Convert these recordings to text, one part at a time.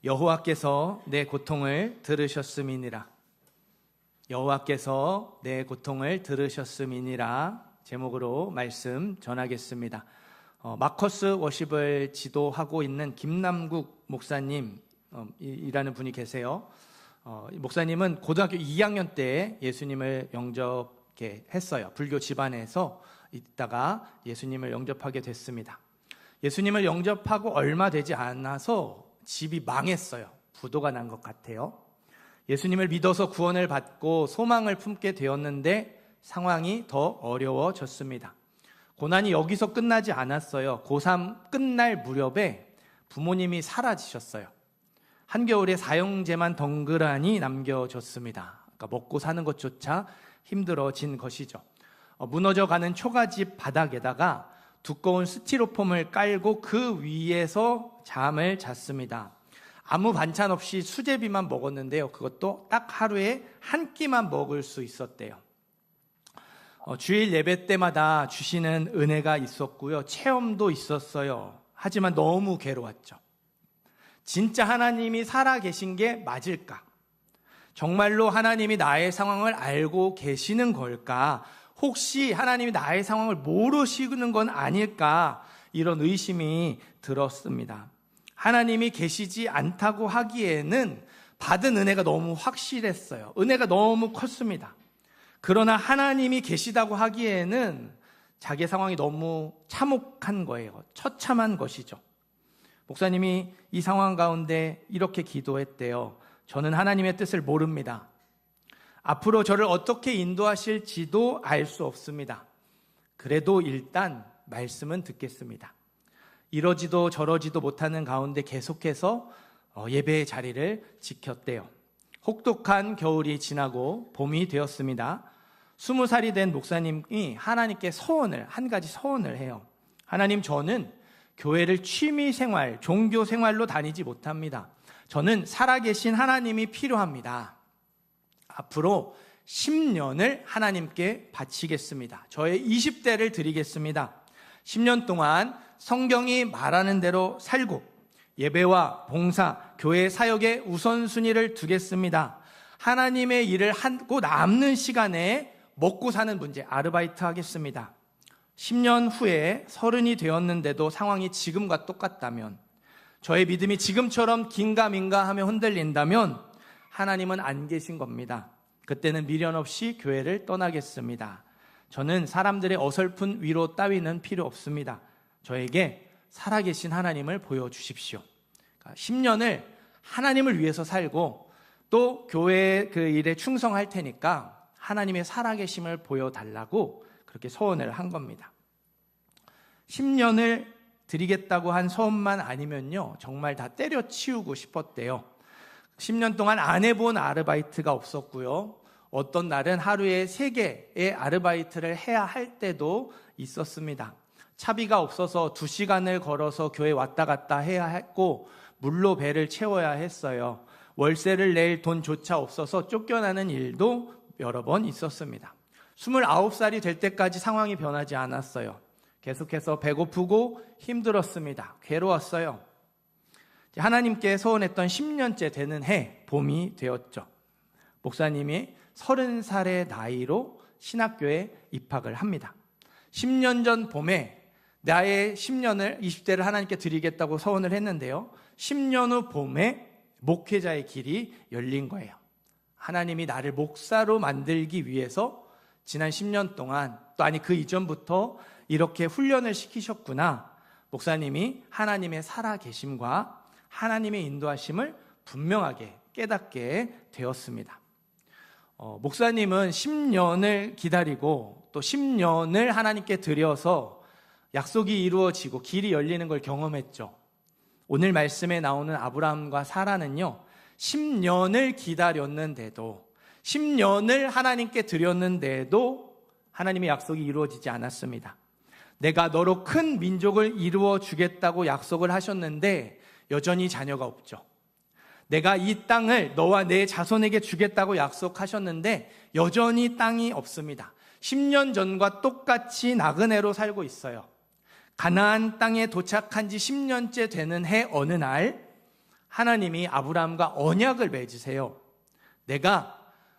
여호와께서 내 고통을 들으셨음이니라. 여호와께서 내 고통을 들으셨음이니라 제목으로 말씀 전하겠습니다. 마커스 워십을 지도하고 있는 김남국 목사님이라는 분이 계세요. 목사님은 고등학교 2학년 때 예수님을 영접했어요. 불교 집안에서 있다가 예수님을 영접하게 됐습니다. 예수님을 영접하고 얼마 되지 않아서 집이 망했어요. 부도가 난 것 같아요. 예수님을 믿어서 구원을 받고 소망을 품게 되었는데 상황이 더 어려워졌습니다. 고난이 여기서 끝나지 않았어요. 고3 끝날 무렵에 부모님이 사라지셨어요. 한겨울에 사형제만 덩그러니 남겨졌습니다. 그러니까 먹고 사는 것조차 힘들어진 것이죠. 무너져가는 초가집 바닥에다가 두꺼운 스티로폼을 깔고 그 위에서 잠을 잤습니다. 아무 반찬 없이 수제비만 먹었는데요. 그것도 딱 하루에 한 끼만 먹을 수 있었대요. 주일 예배 때마다 주시는 은혜가 있었고요. 체험도 있었어요. 하지만 너무 괴로웠죠. 진짜 하나님이 살아계신 게 맞을까? 정말로 하나님이 나의 상황을 알고 계시는 걸까? 혹시 하나님이 나의 상황을 모르시는 건 아닐까? 이런 의심이 들었습니다. 하나님이 계시지 않다고 하기에는 받은 은혜가 너무 확실했어요. 은혜가 너무 컸습니다. 그러나 하나님이 계시다고 하기에는 자기 상황이 너무 참혹한 거예요. 처참한 것이죠. 목사님이 이 상황 가운데 이렇게 기도했대요. 저는 하나님의 뜻을 모릅니다. 앞으로 저를 어떻게 인도하실지도 알 수 없습니다. 그래도 일단 말씀은 듣겠습니다. 이러지도 저러지도 못하는 가운데 계속해서 예배의 자리를 지켰대요. 혹독한 겨울이 지나고 봄이 되었습니다. 20살이 된 목사님이 하나님께 한 가지 서원을 해요. 하나님, 저는 교회를 취미생활, 종교생활로 다니지 못합니다. 저는 살아계신 하나님이 필요합니다. 앞으로 10년을 하나님께 바치겠습니다. 저의 20대를 드리겠습니다. 10년 동안 성경이 말하는 대로 살고 예배와 봉사, 교회 사역에 우선순위를 두겠습니다. 하나님의 일을 하고 남는 시간에 먹고 사는 문제, 아르바이트 하겠습니다. 10년 후에 30이 되었는데도 상황이 지금과 똑같다면, 저의 믿음이 지금처럼 긴가민가 하며 흔들린다면 하나님은 안 계신 겁니다. 그때는 미련 없이 교회를 떠나겠습니다. 저는 사람들의 어설픈 위로 따위는 필요 없습니다. 저에게 살아계신 하나님을 보여주십시오. 10년을 하나님을 위해서 살고 또 교회 그 일에 충성할 테니까 하나님의 살아계심을 보여달라고 그렇게 소원을 한 겁니다. 10년을 드리겠다고 한 소원만 아니면요, 정말 다 때려치우고 싶었대요. 10년 동안 안 해본 아르바이트가 없었고요. 어떤 날은 하루에 3개의 아르바이트를 해야 할 때도 있었습니다. 차비가 없어서 2시간을 걸어서 교회 왔다 갔다 해야 했고 물로 배를 채워야 했어요. 월세를 낼 돈조차 없어서 쫓겨나는 일도 여러 번 있었습니다. 29살이 될 때까지 상황이 변하지 않았어요. 계속해서 배고프고 힘들었습니다. 괴로웠어요. 하나님께 소원했던 10년째 되는 해, 봄이 되었죠. 목사님이 30살의 나이로 신학교에 입학을 합니다. 10년 전 봄에 나의 10년을 20대를 하나님께 드리겠다고 서원을 했는데요. 10년 후 봄에 목회자의 길이 열린 거예요. 하나님이 나를 목사로 만들기 위해서 지난 10년 동안, 또 아니 그 이전부터 이렇게 훈련을 시키셨구나. 목사님이 하나님의 살아계심과 하나님의 인도하심을 분명하게 깨닫게 되었습니다. 목사님은 10년을 기다리고 또 10년을 하나님께 드려서 약속이 이루어지고 길이 열리는 걸 경험했죠. 오늘 말씀에 나오는 아브라함과 사라는요, 10년을 기다렸는데도, 10년을 하나님께 드렸는데도 하나님의 약속이 이루어지지 않았습니다. 내가 너로 큰 민족을 이루어 주겠다고 약속을 하셨는데 여전히 자녀가 없죠. 내가 이 땅을 너와 내 자손에게 주겠다고 약속하셨는데 여전히 땅이 없습니다. 10년 전과 똑같이 나그네로 살고 있어요. 가나안 땅에 도착한 지 10년째 되는 해 어느 날 하나님이 아브라함과 언약을 맺으세요. 내가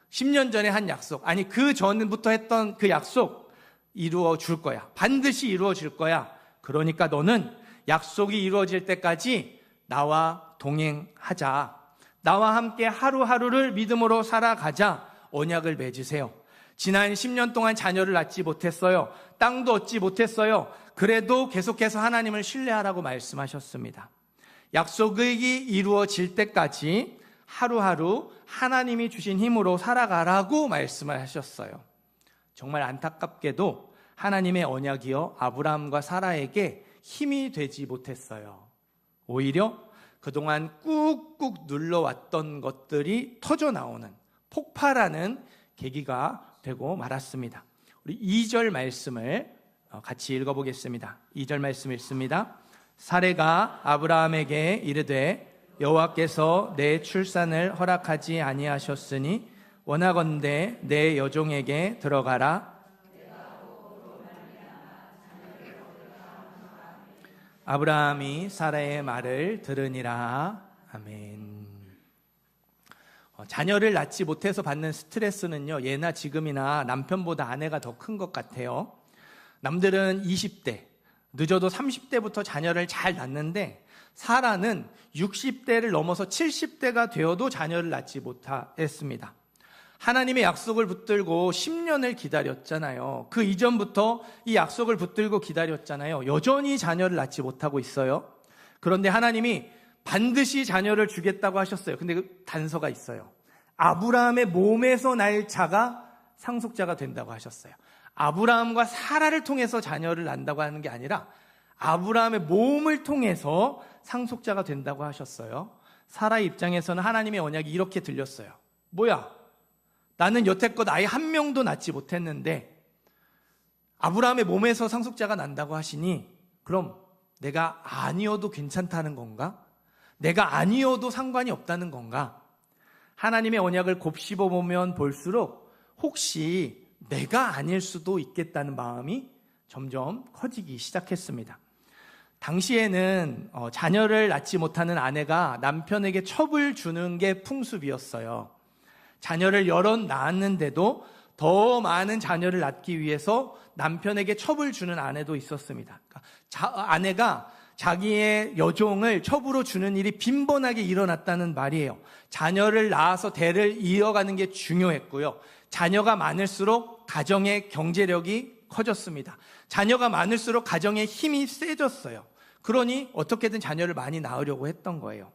10년 전에 한 약속, 아니 그 전부터 했던 그 약속 이루어 줄 거야. 반드시 이루어질 거야. 그러니까 너는 약속이 이루어질 때까지 나와 동행하자. 나와 함께 하루하루를 믿음으로 살아가자. 언약을 맺으세요. 지난 10년 동안 자녀를 낳지 못했어요. 땅도 얻지 못했어요. 그래도 계속해서 하나님을 신뢰하라고 말씀하셨습니다. 약속이 이루어질 때까지 하루하루 하나님이 주신 힘으로 살아가라고 말씀을 하셨어요. 정말 안타깝게도 하나님의 언약이요 아브라함과 사라에게 힘이 되지 못했어요. 오히려 그동안 꾹꾹 눌러왔던 것들이 터져나오는 폭발하는 계기가 되고 말았습니다. 우리 2절 말씀을 같이 읽어보겠습니다. 2절 말씀 읽습니다. 사레가 아브라함에게 이르되 여호와께서 내 출산을 허락하지 아니하셨으니 원하건대 내 여종에게 들어가라. 아브라함이 사라의 말을 들으니라. 아멘. 자녀를 낳지 못해서 받는 스트레스는요, 예나 지금이나 남편보다 아내가 더 큰 것 같아요. 남들은 20대, 늦어도 30대부터 자녀를 잘 낳는데 사라는 60대를 넘어서 70대가 되어도 자녀를 낳지 못했습니다. 하나님의 약속을 붙들고 10년을 기다렸잖아요. 그 이전부터 이 약속을 붙들고 기다렸잖아요. 여전히 자녀를 낳지 못하고 있어요. 그런데 하나님이 반드시 자녀를 주겠다고 하셨어요. 근데 그 단서가 있어요. 아브라함의 몸에서 날 자가 상속자가 된다고 하셨어요. 아브라함과 사라를 통해서 자녀를 낳는다고 하는 게 아니라 아브라함의 몸을 통해서 상속자가 된다고 하셨어요. 사라의 입장에서는 하나님의 언약이 이렇게 들렸어요. 뭐야? 나는 여태껏 아이 한 명도 낳지 못했는데 아브라함의 몸에서 상속자가 난다고 하시니 그럼 내가 아니어도 괜찮다는 건가? 내가 아니어도 상관이 없다는 건가? 하나님의 언약을 곱씹어 보면 볼수록 혹시 내가 아닐 수도 있겠다는 마음이 점점 커지기 시작했습니다. 당시에는 자녀를 낳지 못하는 아내가 남편에게 첩을 주는 게 풍습이었어요. 자녀를 여럿 낳았는데도 더 많은 자녀를 낳기 위해서 남편에게 첩을 주는 아내도 있었습니다. 그러니까 아내가 자기의 여종을 첩으로 주는 일이 빈번하게 일어났다는 말이에요. 자녀를 낳아서 대를 이어가는 게 중요했고요. 자녀가 많을수록 가정의 경제력이 커졌습니다. 자녀가 많을수록 가정의 힘이 세졌어요. 그러니 어떻게든 자녀를 많이 낳으려고 했던 거예요.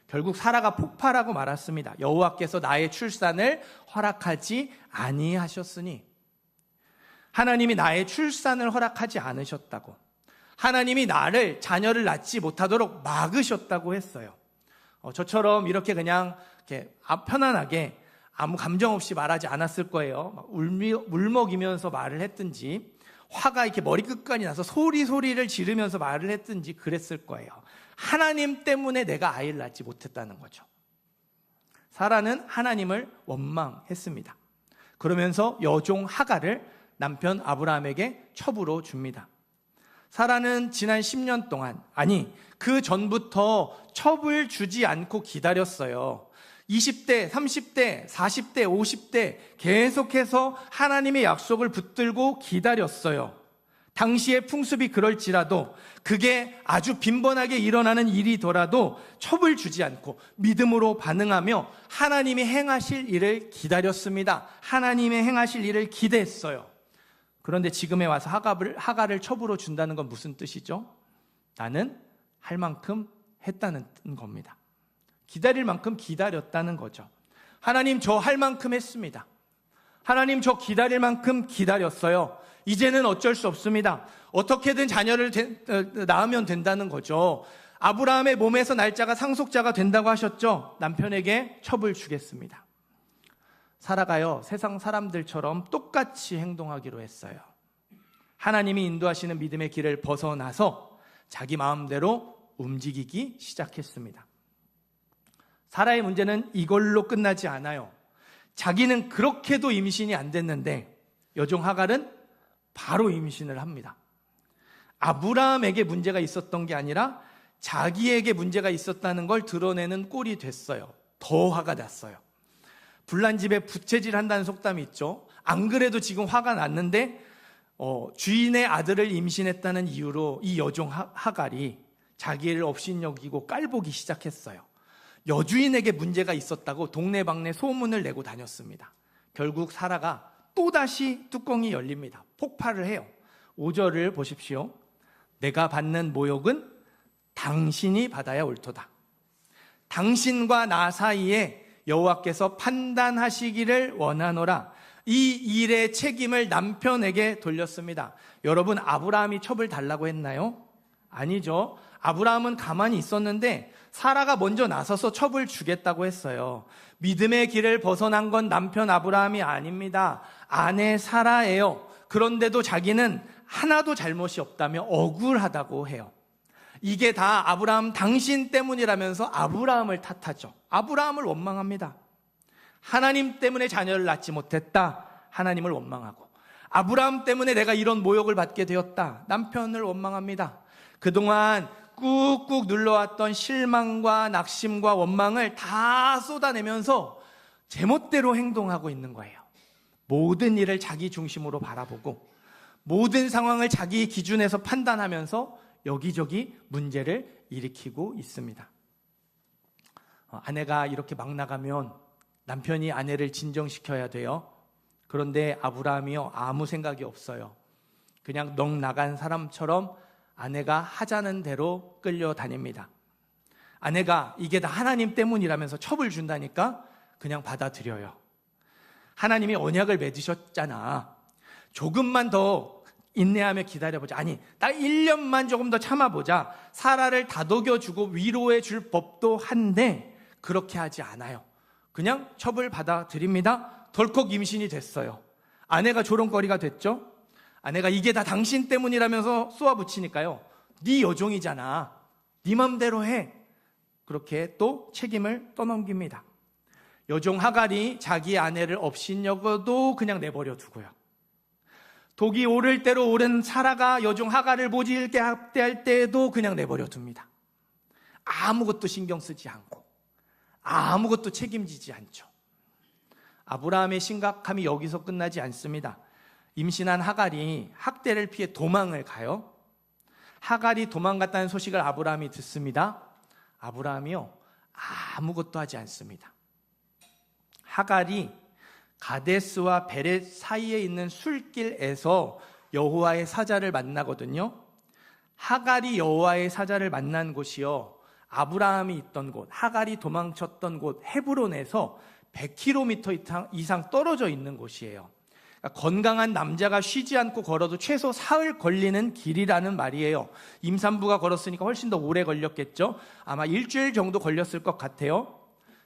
결국 사라가 폭발하고 말았습니다. 여호와께서 나의 출산을 허락하지 아니하셨으니, 하나님이 나의 출산을 허락하지 않으셨다고, 하나님이 나를 자녀를 낳지 못하도록 막으셨다고 했어요. 저처럼 이렇게 그냥 이렇게 편안하게 아무 감정 없이 말하지 않았을 거예요. 막 울먹이면서 말을 했든지, 화가 이렇게 머리끝까지 나서 소리를 지르면서 말을 했든지 그랬을 거예요. 하나님 때문에 내가 아이를 낳지 못했다는 거죠. 사라는 하나님을 원망했습니다. 그러면서 여종 하갈을 남편 아브라함에게 첩으로 줍니다. 사라는 지난 10년 동안, 아니 그 전부터 첩을 주지 않고 기다렸어요. 20대, 30대, 40대, 50대 계속해서 하나님의 약속을 붙들고 기다렸어요. 당시의 풍습이 그럴지라도, 그게 아주 빈번하게 일어나는 일이더라도 첩을 주지 않고 믿음으로 반응하며 하나님이 행하실 일을 기다렸습니다. 하나님의 행하실 일을 기대했어요. 그런데 지금에 와서 하갈을 첩으로 준다는 건 무슨 뜻이죠? 나는 할 만큼 했다는 겁니다. 기다릴 만큼 기다렸다는 거죠. 하나님, 저 할 만큼 했습니다. 하나님, 저 기다릴 만큼 기다렸어요. 이제는 어쩔 수 없습니다. 어떻게든 자녀를 낳으면 된다는 거죠. 아브라함의 몸에서 날짜가 상속자가 된다고 하셨죠. 남편에게 첩을 주겠습니다. 사라가요, 세상 사람들처럼 똑같이 행동하기로 했어요. 하나님이 인도하시는 믿음의 길을 벗어나서 자기 마음대로 움직이기 시작했습니다. 사라의 문제는 이걸로 끝나지 않아요. 자기는 그렇게도 임신이 안 됐는데 여종 하갈은 바로 임신을 합니다. 아브라함에게 문제가 있었던 게 아니라 자기에게 문제가 있었다는 걸 드러내는 꼴이 됐어요. 더 화가 났어요. 불난 집에 부채질 한다는 속담이 있죠. 안 그래도 지금 화가 났는데 주인의 아들을 임신했다는 이유로 이 여종 하갈이 자기를 업신여기고 깔보기 시작했어요. 여주인에게 문제가 있었다고 동네방네 소문을 내고 다녔습니다. 결국 사라가 또다시 뚜껑이 열립니다. 폭발을 해요. 5절을 보십시오. 내가 받는 모욕은 당신이 받아야 옳도다. 당신과 나 사이에 여호와께서 판단하시기를 원하노라. 이 일의 책임을 남편에게 돌렸습니다. 여러분, 아브라함이 첩을 달라고 했나요? 아니죠. 아브라함은 가만히 있었는데 사라가 먼저 나서서 첩을 주겠다고 했어요. 믿음의 길을 벗어난 건 남편 아브라함이 아닙니다. 아내 사라예요. 그런데도 자기는 하나도 잘못이 없다며 억울하다고 해요. 이게 다 아브라함 당신 때문이라면서 아브라함을 탓하죠. 아브라함을 원망합니다. 하나님 때문에 자녀를 낳지 못했다. 하나님을 원망하고, 아브라함 때문에 내가 이런 모욕을 받게 되었다. 남편을 원망합니다. 그동안 꾹꾹 눌러왔던 실망과 낙심과 원망을 다 쏟아내면서 제멋대로 행동하고 있는 거예요. 모든 일을 자기 중심으로 바라보고 모든 상황을 자기 기준에서 판단하면서 여기저기 문제를 일으키고 있습니다. 아내가 이렇게 막 나가면 남편이 아내를 진정시켜야 돼요. 그런데 아브라함이요, 아무 생각이 없어요. 그냥 넋 나간 사람처럼 아내가 하자는 대로 끌려다닙니다. 아내가 이게 다 하나님 때문이라면서 첩을 준다니까 그냥 받아들여요. 하나님이 언약을 맺으셨잖아. 조금만 더 인내하며 기다려보자. 아니, 딱 1년만 조금 더 참아보자. 사라를 다독여주고 위로해 줄 법도 한데 그렇게 하지 않아요. 그냥 첩을 받아들입니다. 덜컥 임신이 됐어요. 아내가 조롱거리가 됐죠. 아내가 이게 다 당신 때문이라면서 쏘아붙이니까요, 네 여종이잖아, 네 맘대로 해. 그렇게 또 책임을 떠넘깁니다. 여종 하갈이 자기 아내를 업신여겨도 그냥 내버려 두고요, 독이 오를 대로 오른 사라가 여종 하갈을 모질게 학대할 때에도 그냥 내버려 둡니다. 아무것도 신경 쓰지 않고 아무것도 책임지지 않죠. 아브라함의 심각함이 여기서 끝나지 않습니다. 임신한 하갈이 학대를 피해 도망을 가요. 하갈이 도망갔다는 소식을 아브라함이 듣습니다. 아브라함이요, 아무것도 하지 않습니다. 하갈이 가데스와 베렛 사이에 있는 술길에서 여호와의 사자를 만나거든요. 하갈이 여호와의 사자를 만난 곳이요, 아브라함이 있던 곳, 하갈이 도망쳤던 곳 헤브론에서 100km 이상 떨어져 있는 곳이에요. 그러니까 건강한 남자가 쉬지 않고 걸어도 최소 사흘 걸리는 길이라는 말이에요. 임산부가 걸었으니까 훨씬 더 오래 걸렸겠죠. 아마 일주일 정도 걸렸을 것 같아요.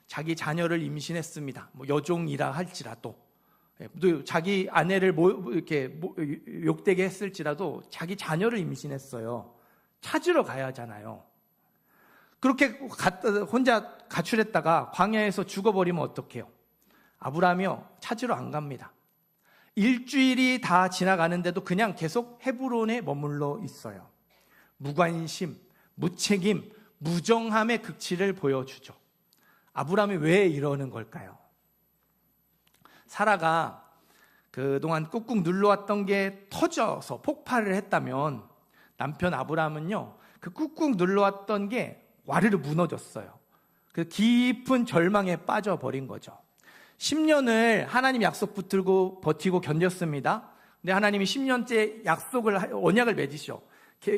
자기 자녀를 임신했습니다. 여종이라 할지라도, 또 자기 아내를 이렇게 욕되게 했을지라도 자기 자녀를 임신했어요. 찾으러 가야 하잖아요. 그렇게 혼자 가출했다가 광야에서 죽어버리면 어떡해요? 아브라함이요, 찾으러 안 갑니다. 일주일이 다 지나가는데도 그냥 계속 헤브론에 머물러 있어요. 무관심, 무책임, 무정함의 극치를 보여주죠. 아브라함이 왜 이러는 걸까요? 사라가 그동안 꾹꾹 눌러왔던 게 터져서 폭발을 했다면 남편 아브라함은요, 그 꾹꾹 눌러왔던 게 와르르 무너졌어요. 그 깊은 절망에 빠져버린 거죠. 10년을 하나님 약속 붙들고 버티고 견뎠습니다. 근데 하나님이 10년째 언약을 맺으셔.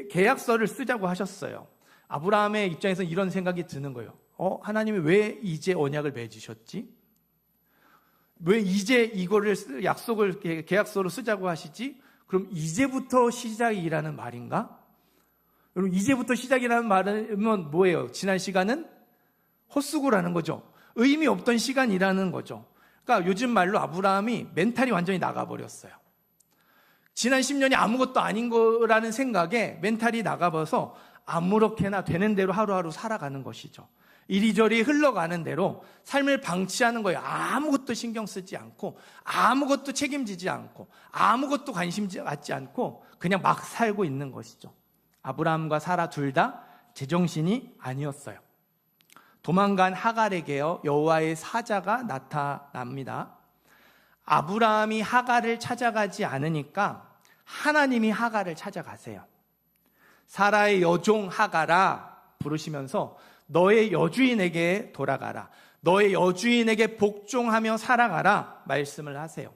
계약서를 쓰자고 하셨어요. 아브라함의 입장에서 이런 생각이 드는 거예요. 하나님이 왜 이제 언약을 맺으셨지? 왜 이제 이거를 약속을 계약서로 쓰자고 하시지? 그럼 이제부터 시작이라는 말인가? 여러분, 이제부터 시작이라는 말은 뭐예요? 지난 시간은 헛수고라는 거죠. 의미 없던 시간이라는 거죠. 그러니까 요즘 말로 아브라함이 멘탈이 완전히 나가버렸어요. 지난 10년이 아무것도 아닌 거라는 생각에 멘탈이 나가버려서 아무렇게나 되는 대로 하루하루 살아가는 것이죠. 이리저리 흘러가는 대로 삶을 방치하는 거예요. 아무것도 신경 쓰지 않고 아무것도 책임지지 않고 아무것도 관심 갖지 않고 그냥 막 살고 있는 것이죠. 아브라함과 사라 둘 다 제정신이 아니었어요. 도망간 하갈에게요, 여호와의 사자가 나타납니다. 아브라함이 하갈을 찾아가지 않으니까 하나님이 하갈을 찾아가세요. 사라의 여종 하갈아 부르시면서 너의 여주인에게 돌아가라. 너의 여주인에게 복종하며 살아가라 말씀을 하세요.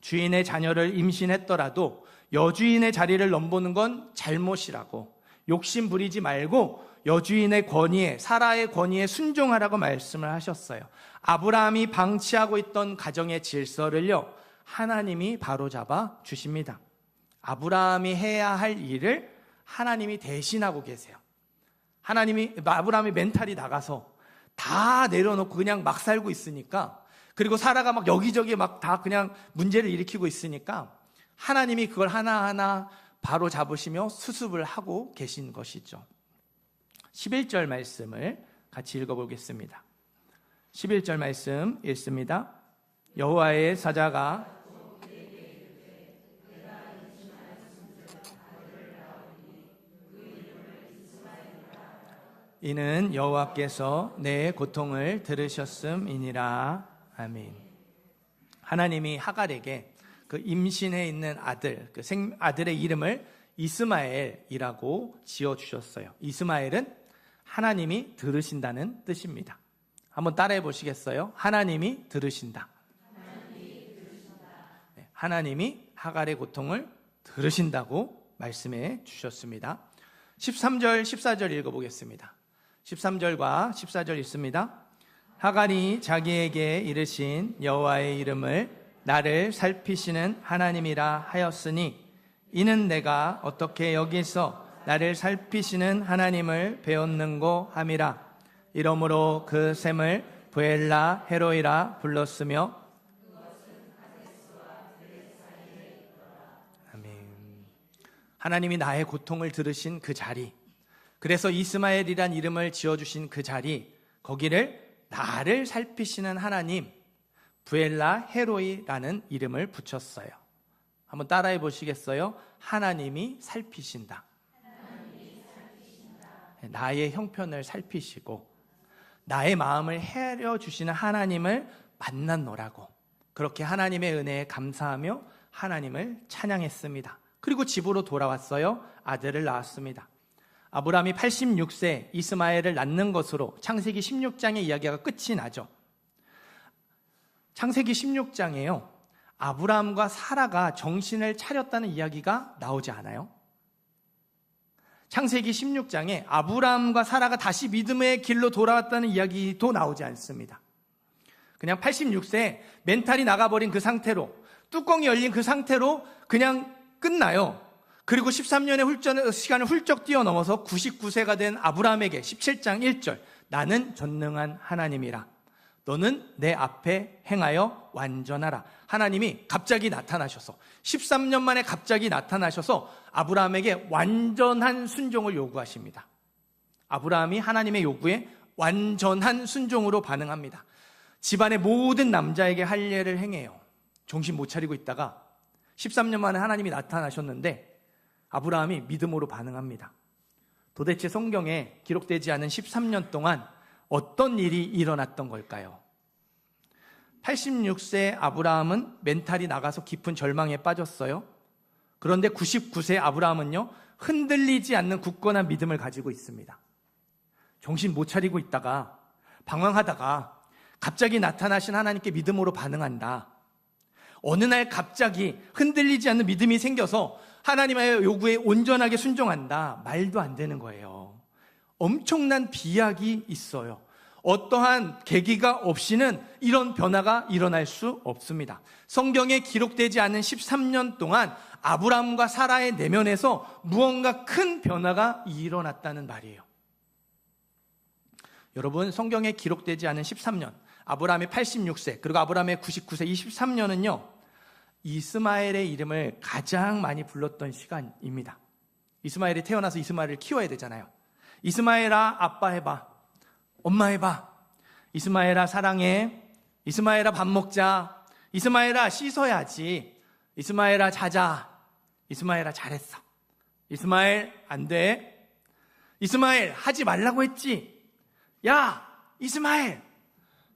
주인의 자녀를 임신했더라도 여주인의 자리를 넘보는 건 잘못이라고, 욕심 부리지 말고 여주인의 권위에, 사라의 권위에 순종하라고 말씀을 하셨어요. 아브라함이 방치하고 있던 가정의 질서를요, 하나님이 바로잡아 주십니다. 아브라함이 해야 할 일을 하나님이 대신하고 계세요. 아브라함이 멘탈이 나가서 다 내려놓고 그냥 막 살고 있으니까, 그리고 사라가 막 여기저기 막 다 그냥 문제를 일으키고 있으니까 하나님이 그걸 하나하나 바로 잡으시며 수습을 하고 계신 것이죠. 11절 말씀을 같이 읽어보겠습니다. 11절 말씀 읽습니다. 여호와의 사자가 이는 여호와께서 내 고통을 들으셨음이니라. 아멘. 하나님이 하갈에게 그 임신해 있는 아들, 그 아들의 이름을 이스마엘이라고 지어주셨어요. 이스마엘은 하나님이 들으신다는 뜻입니다. 한번 따라해 보시겠어요? 하나님이 들으신다. 하나님이 하갈의 고통을 들으신다고 말씀해 주셨습니다. 13절, 14절 읽어보겠습니다. 13절과 14절 있습니다. 하갈이 자기에게 이르신 여호와의 이름을 나를 살피시는 하나님이라 하였으니 이는 내가 어떻게 여기서 나를 살피시는 하나님을 배웠는고 함이라. 이러므로 그 셈을 브엘라 헤로이라 불렀으며. 아멘. 하나님이 나의 고통을 들으신 그 자리, 그래서 이스마엘이란 이름을 지어주신 그 자리, 거기를 나를 살피시는 하나님, 브엘라 헤로이라는 이름을 붙였어요. 한번 따라해 보시겠어요? 하나님이 살피신다. 나의 형편을 살피시고 나의 마음을 헤아려주시는 하나님을 만났노라고, 그렇게 하나님의 은혜에 감사하며 하나님을 찬양했습니다. 그리고 집으로 돌아왔어요. 아들을 낳았습니다. 아브라함이 86세 이스마엘을 낳는 것으로 창세기 16장의 이야기가 끝이 나죠. 창세기 16장에요, 아브라함과 사라가 정신을 차렸다는 이야기가 나오지 않아요? 창세기 16장에 아브라함과 사라가 다시 믿음의 길로 돌아왔다는 이야기도 나오지 않습니다. 그냥 86세에 멘탈이 나가버린 그 상태로, 뚜껑이 열린 그 상태로 그냥 끝나요. 그리고 13년의 시간을 훌쩍 뛰어넘어서 99세가 된 아브라함에게 17장 1절, 나는 전능한 하나님이라. 너는 내 앞에 행하여 완전하라. 하나님이 갑자기 나타나셔서, 13년 만에 갑자기 나타나셔서 아브라함에게 완전한 순종을 요구하십니다. 아브라함이 하나님의 요구에 완전한 순종으로 반응합니다. 집안의 모든 남자에게 할 일을 행해요. 정신 못 차리고 있다가 13년 만에 하나님이 나타나셨는데 아브라함이 믿음으로 반응합니다. 도대체 성경에 기록되지 않은 13년 동안 어떤 일이 일어났던 걸까요? 86세 아브라함은 멘탈이 나가서 깊은 절망에 빠졌어요. 그런데 99세 아브라함은요, 흔들리지 않는 굳건한 믿음을 가지고 있습니다. 정신 못 차리고 있다가 방황하다가 갑자기 나타나신 하나님께 믿음으로 반응한다. 어느 날 갑자기 흔들리지 않는 믿음이 생겨서 하나님의 요구에 온전하게 순종한다. 말도 안 되는 거예요. 엄청난 비약이 있어요. 어떠한 계기가 없이는 이런 변화가 일어날 수 없습니다. 성경에 기록되지 않은 13년 동안 아브라함과 사라의 내면에서 무언가 큰 변화가 일어났다는 말이에요. 여러분, 성경에 기록되지 않은 13년, 아브라함의 86세, 그리고 아브라함의 99세, 이 13년은요, 이스마엘의 이름을 가장 많이 불렀던 시간입니다. 이스마엘이 태어나서 이스마엘을 키워야 되잖아요. 이스마엘아, 아빠 해봐. 엄마 해봐. 이스마엘아, 사랑해. 이스마엘아, 밥 먹자. 이스마엘아, 씻어야지. 이스마엘아, 자자. 이스마엘아, 잘했어. 이스마엘, 안 돼. 이스마엘 하지 말라고 했지. 야, 이스마엘.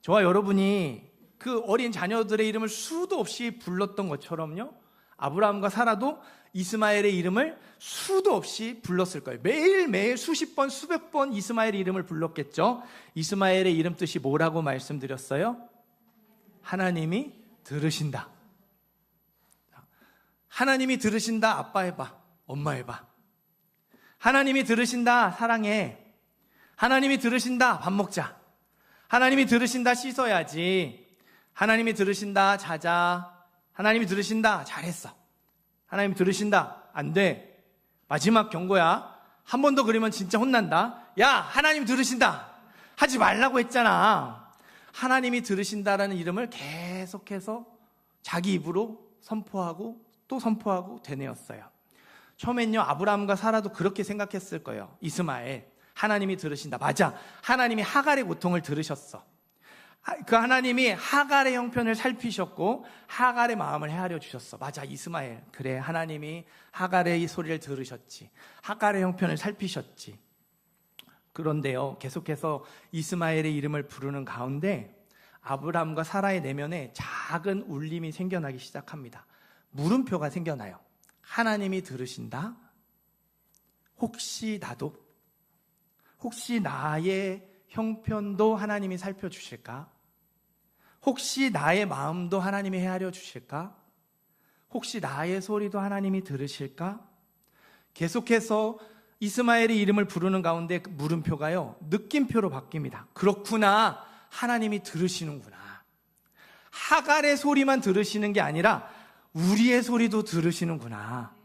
저와 여러분이 그 어린 자녀들의 이름을 수도 없이 불렀던 것처럼요, 아브라함과 사라도 이스마엘의 이름을 수도 없이 불렀을 거예요. 매일매일 수십 번, 수백 번 이스마엘의 이름을 불렀겠죠. 이스마엘의 이름 뜻이 뭐라고 말씀드렸어요? 하나님이 들으신다. 하나님이 들으신다. 아빠 해봐. 엄마 해봐. 하나님이 들으신다. 사랑해. 하나님이 들으신다. 밥 먹자. 하나님이 들으신다. 씻어야지. 하나님이 들으신다. 자자. 하나님이 들으신다. 잘했어. 하나님이 들으신다. 안 돼. 마지막 경고야. 한 번 더 그러면 진짜 혼난다. 야, 하나님 들으신다. 하지 말라고 했잖아. 하나님이 들으신다라는 이름을 계속해서 자기 입으로 선포하고 또 선포하고 되뇌었어요. 처음엔요, 아브라함과 사라도 그렇게 생각했을 거예요. 이스마엘, 하나님이 들으신다. 맞아. 하나님이 하갈의 고통을 들으셨어. 그 하나님이 하갈의 형편을 살피셨고 하갈의 마음을 헤아려 주셨어. 맞아, 이스마엘. 그래, 하나님이 하갈의 이 소리를 들으셨지. 하갈의 형편을 살피셨지. 그런데요, 계속해서 이스마엘의 이름을 부르는 가운데 아브라함과 사라의 내면에 작은 울림이 생겨나기 시작합니다. 물음표가 생겨나요. 하나님이 들으신다? 혹시 나도? 혹시 나의 형편도 하나님이 살펴주실까? 혹시 나의 마음도 하나님이 헤아려 주실까? 혹시 나의 소리도 하나님이 들으실까? 계속해서 이스마엘의 이름을 부르는 가운데 그 물음표가요, 느낌표로 바뀝니다. 그렇구나, 하나님이 들으시는구나. 하갈의 소리만 들으시는 게 아니라 우리의 소리도 들으시는구나.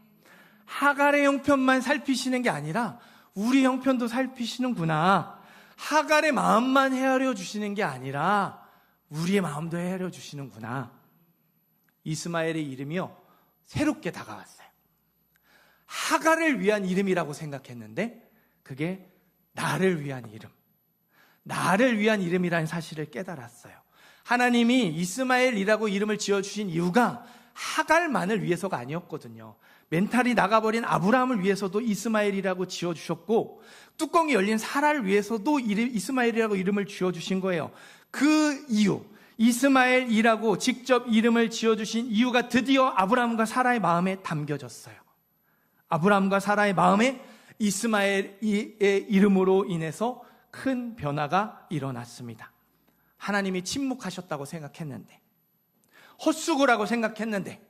하갈의 형편만 살피시는 게 아니라 우리 형편도 살피시는구나. 하갈의 마음만 헤아려 주시는 게 아니라 우리의 마음도 헤아려 주시는구나. 이스마엘의 이름이요, 새롭게 다가왔어요. 하갈을 위한 이름이라고 생각했는데 그게 나를 위한 이름, 나를 위한 이름이라는 사실을 깨달았어요. 하나님이 이스마엘이라고 이름을 지어주신 이유가 하갈만을 위해서가 아니었거든요. 멘탈이 나가버린 아브라함을 위해서도 이스마엘이라고 지어주셨고, 뚜껑이 열린 사라를 위해서도 이스마엘이라고 이름을 지어주신 거예요. 그 이유, 이스마엘이라고 직접 이름을 지어주신 이유가 드디어 아브라함과 사라의 마음에 담겨졌어요. 아브라함과 사라의 마음에 이스마엘의 이름으로 인해서 큰 변화가 일어났습니다. 하나님이 침묵하셨다고 생각했는데, 헛수고라고 생각했는데,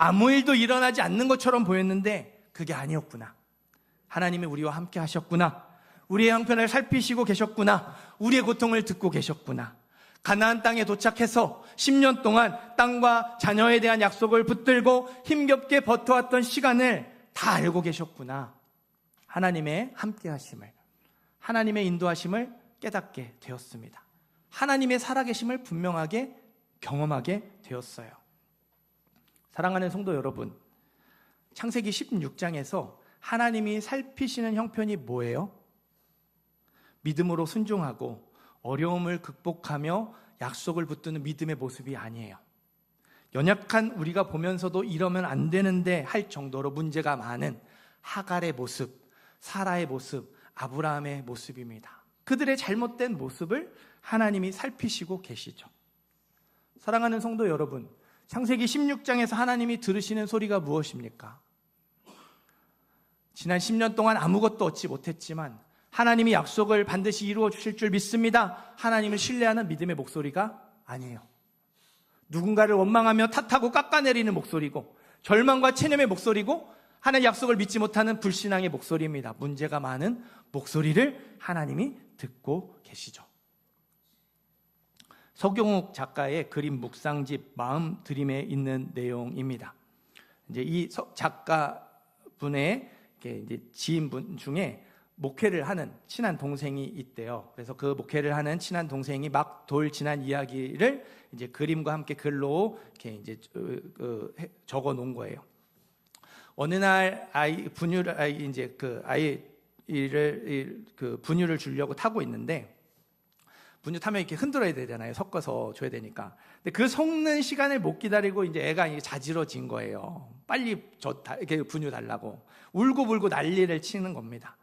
아무 일도 일어나지 않는 것처럼 보였는데 그게 아니었구나. 하나님이 우리와 함께 하셨구나. 우리의 형편을 살피시고 계셨구나. 우리의 고통을 듣고 계셨구나. 가나안 땅에 도착해서 10년 동안 땅과 자녀에 대한 약속을 붙들고 힘겹게 버텨왔던 시간을 다 알고 계셨구나. 하나님의 함께 하심을, 하나님의 인도하심을 깨닫게 되었습니다. 하나님의 살아계심을 분명하게 경험하게 되었어요. 사랑하는 성도 여러분, 창세기 16장에서 하나님이 살피시는 형편이 뭐예요? 믿음으로 순종하고 어려움을 극복하며 약속을 붙드는 믿음의 모습이 아니에요. 연약한 우리가 보면서도 이러면 안 되는데 할 정도로 문제가 많은 하갈의 모습, 사라의 모습, 아브라함의 모습입니다. 그들의 잘못된 모습을 하나님이 살피시고 계시죠. 사랑하는 성도 여러분, 창세기 16장에서 하나님이 들으시는 소리가 무엇입니까? 지난 10년 동안 아무것도 얻지 못했지만 하나님이 약속을 반드시 이루어 주실 줄 믿습니다. 하나님을 신뢰하는 믿음의 목소리가 아니에요. 누군가를 원망하며 탓하고 깎아내리는 목소리고, 절망과 체념의 목소리고, 하나님의 약속을 믿지 못하는 불신앙의 목소리입니다. 문제가 많은 목소리를 하나님이 듣고 계시죠. 서경욱 작가의 그림 묵상집 마음 드림에 있는 내용입니다. 이제 이 작가분의 이제 지인분 중에 목회를 하는 친한 동생이 있대요. 그래서 그 목회를 하는 친한 동생이 막 돌 지난 이야기를 이제 그림과 함께 글로 이렇게 이제 적어 놓은 거예요. 어느 날 아이를 분유를 주려고 타고 있는데, 분유 타면 이렇게 흔들어야 되잖아요. 섞어서 줘야 되니까. 근데 그 섞는 시간을 못 기다리고 이제 애가 이게 자지러진 거예요. 빨리 이렇게 분유 달라고 울고불고 난리를 치는 겁니다.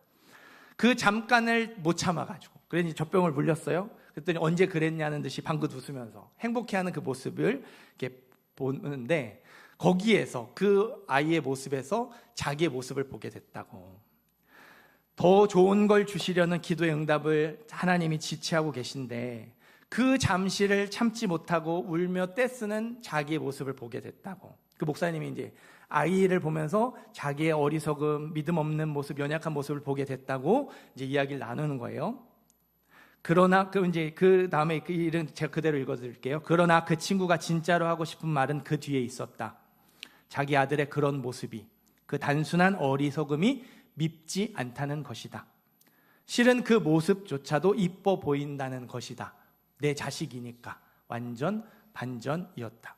그 잠깐을 못 참아가지고 그래서 젖병을 물렸어요. 그랬더니 언제 그랬냐는 듯이 방긋 웃으면서 행복해하는 그 모습을 이렇게 보는데, 거기에서 그 아이의 모습에서 자기의 모습을 보게 됐다고. 더 좋은 걸 주시려는 기도의 응답을 하나님이 지체하고 계신데 그 잠시를 참지 못하고 울며 떼쓰는 자기의 모습을 보게 됐다고. 그 목사님이 이제 아이를 보면서 자기의 어리석음, 믿음 없는 모습, 연약한 모습을 보게 됐다고 이제 이야기를 나누는 거예요. 그러나 그 다음에 그 일은 제가 그대로 읽어드릴게요. 그러나 그 친구가 진짜로 하고 싶은 말은 그 뒤에 있었다. 자기 아들의 그런 모습이, 그 단순한 어리석음이 밉지 않다는 것이다. 실은 그 모습조차도 이뻐 보인다는 것이다. 내 자식이니까. 완전 반전이었다.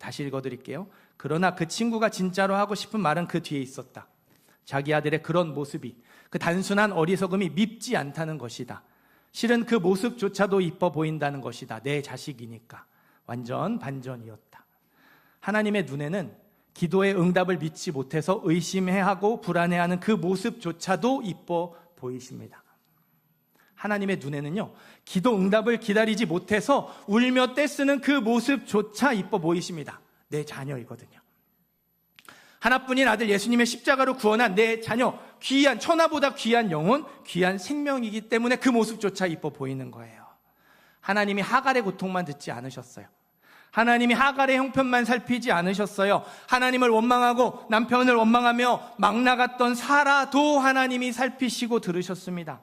다시 읽어드릴게요. 그러나 그 친구가 진짜로 하고 싶은 말은 그 뒤에 있었다. 자기 아들의 그런 모습이, 그 단순한 어리석음이 밉지 않다는 것이다. 실은 그 모습조차도 이뻐 보인다는 것이다. 내 자식이니까. 완전 반전이었다. 하나님의 눈에는 기도의 응답을 믿지 못해서 의심해하고 불안해하는 그 모습조차도 이뻐 보이십니다. 하나님의 눈에는요, 기도 응답을 기다리지 못해서 울며 떼쓰는 그 모습조차 이뻐 보이십니다. 내 자녀이거든요. 하나뿐인 아들 예수님의 십자가로 구원한 내 자녀, 귀한, 천하보다 귀한 영혼, 귀한 생명이기 때문에 그 모습조차 이뻐 보이는 거예요. 하나님이 하갈의 고통만 듣지 않으셨어요. 하나님이 하갈의 형편만 살피지 않으셨어요. 하나님을 원망하고 남편을 원망하며 막 나갔던 사라도 하나님이 살피시고 들으셨습니다.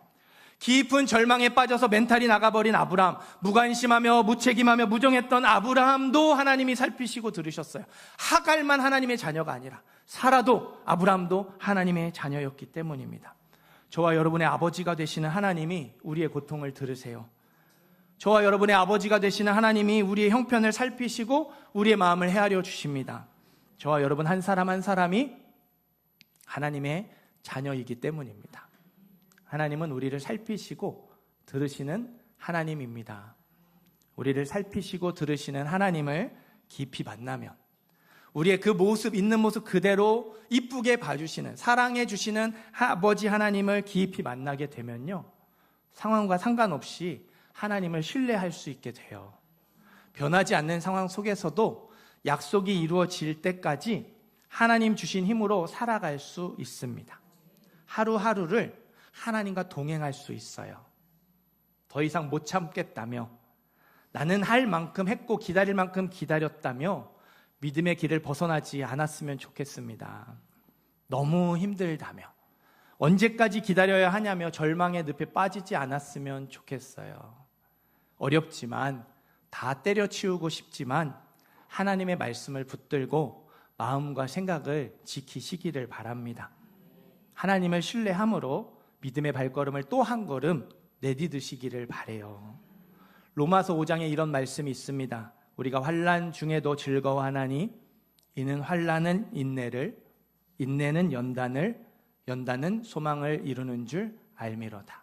깊은 절망에 빠져서 멘탈이 나가버린 아브라함, 무관심하며 무책임하며 무정했던 아브라함도 하나님이 살피시고 들으셨어요. 하갈만 하나님의 자녀가 아니라 사라도, 아브라함도 하나님의 자녀였기 때문입니다. 저와 여러분의 아버지가 되시는 하나님이 우리의 고통을 들으세요. 저와 여러분의 아버지가 되시는 하나님이 우리의 형편을 살피시고 우리의 마음을 헤아려 주십니다. 저와 여러분 한 사람 한 사람이 하나님의 자녀이기 때문입니다. 하나님은 우리를 살피시고 들으시는 하나님입니다. 우리를 살피시고 들으시는 하나님을 깊이 만나면, 우리의 그 모습, 있는 모습 그대로 이쁘게 봐주시는, 사랑해 주시는 아버지 하나님을 깊이 만나게 되면요, 상황과 상관없이 하나님을 신뢰할 수 있게 돼요. 변하지 않는 상황 속에서도 약속이 이루어질 때까지 하나님 주신 힘으로 살아갈 수 있습니다. 하루하루를 하나님과 동행할 수 있어요. 더 이상 못 참겠다며, 나는 할 만큼 했고 기다릴 만큼 기다렸다며 믿음의 길을 벗어나지 않았으면 좋겠습니다. 너무 힘들다며, 언제까지 기다려야 하냐며 절망의 늪에 빠지지 않았으면 좋겠어요. 어렵지만, 다 때려치우고 싶지만 하나님의 말씀을 붙들고 마음과 생각을 지키시기를 바랍니다. 하나님을 신뢰함으로 믿음의 발걸음을 또 한 걸음 내디드시기를 바라요. 로마서 5장에 이런 말씀이 있습니다. 우리가 환난 중에도 즐거워하나니 이는 환난은 인내를, 인내는 연단을, 연단은 소망을 이루는 줄 알미로다.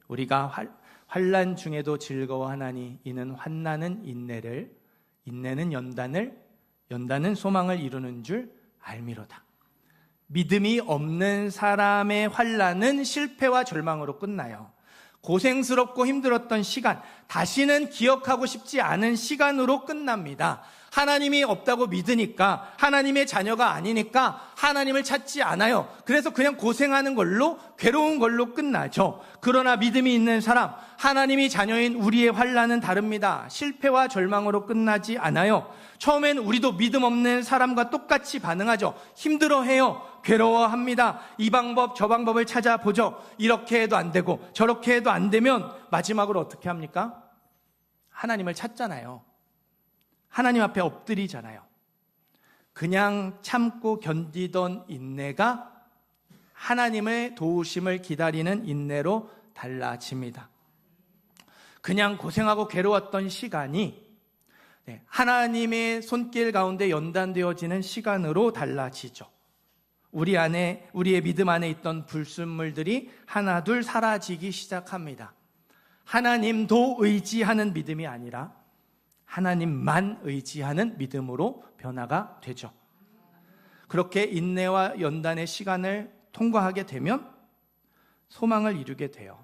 우리가 환난 중에도 즐거워하나니 이는 환난은 인내를, 인내는 연단을, 연단은 소망을 이루는 줄 알미로다. 믿음이 없는 사람의 환난은 실패와 절망으로 끝나요. 고생스럽고 힘들었던 시간, 다시는 기억하고 싶지 않은 시간으로 끝납니다. 하나님이 없다고 믿으니까, 하나님의 자녀가 아니니까 하나님을 찾지 않아요. 그래서 그냥 고생하는 걸로, 괴로운 걸로 끝나죠. 그러나 믿음이 있는 사람, 하나님이 자녀인 우리의 환난은 다릅니다. 실패와 절망으로 끝나지 않아요. 처음엔 우리도 믿음 없는 사람과 똑같이 반응하죠. 힘들어해요. 괴로워합니다. 이 방법 저 방법을 찾아보죠. 이렇게 해도 안 되고 저렇게 해도 안 되면 마지막으로 어떻게 합니까? 하나님을 찾잖아요. 하나님 앞에 엎드리잖아요. 그냥 참고 견디던 인내가 하나님의 도우심을 기다리는 인내로 달라집니다. 그냥 고생하고 괴로웠던 시간이 하나님의 손길 가운데 연단되어지는 시간으로 달라지죠. 우리의 믿음 안에 있던 불순물들이 하나둘 사라지기 시작합니다. 하나님도 의지하는 믿음이 아니라 하나님만 의지하는 믿음으로 변화가 되죠. 그렇게 인내와 연단의 시간을 통과하게 되면 소망을 이루게 돼요.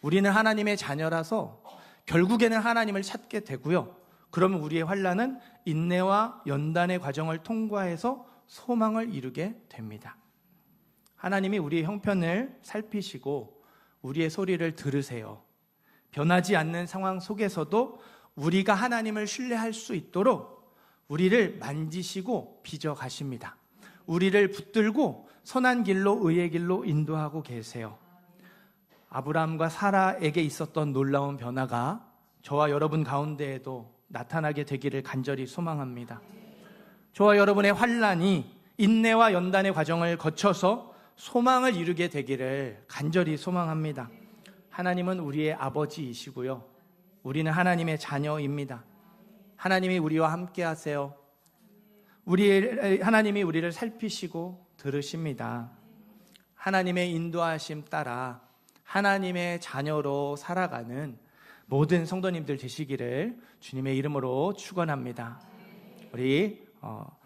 우리는 하나님의 자녀라서 결국에는 하나님을 찾게 되고요. 그러면 우리의 환난은 인내와 연단의 과정을 통과해서 소망을 이루게 됩니다. 하나님이 우리의 형편을 살피시고 우리의 소리를 들으세요. 변하지 않는 상황 속에서도 우리가 하나님을 신뢰할 수 있도록 우리를 만지시고 빚어가십니다. 우리를 붙들고 선한 길로, 의의 길로 인도하고 계세요. 아브라함과 사라에게 있었던 놀라운 변화가 저와 여러분 가운데에도 나타나게 되기를 간절히 소망합니다. 저와 여러분의 환난이 인내와 연단의 과정을 거쳐서 소망을 이루게 되기를 간절히 소망합니다. 하나님은 우리의 아버지이시고요. 우리는 하나님의 자녀입니다. 하나님이 우리와 함께 하세요. 하나님이 우리를 살피시고 들으십니다. 하나님의 인도하심 따라 하나님의 자녀로 살아가는 모든 성도님들 되시기를 주님의 이름으로 축원합니다. 우리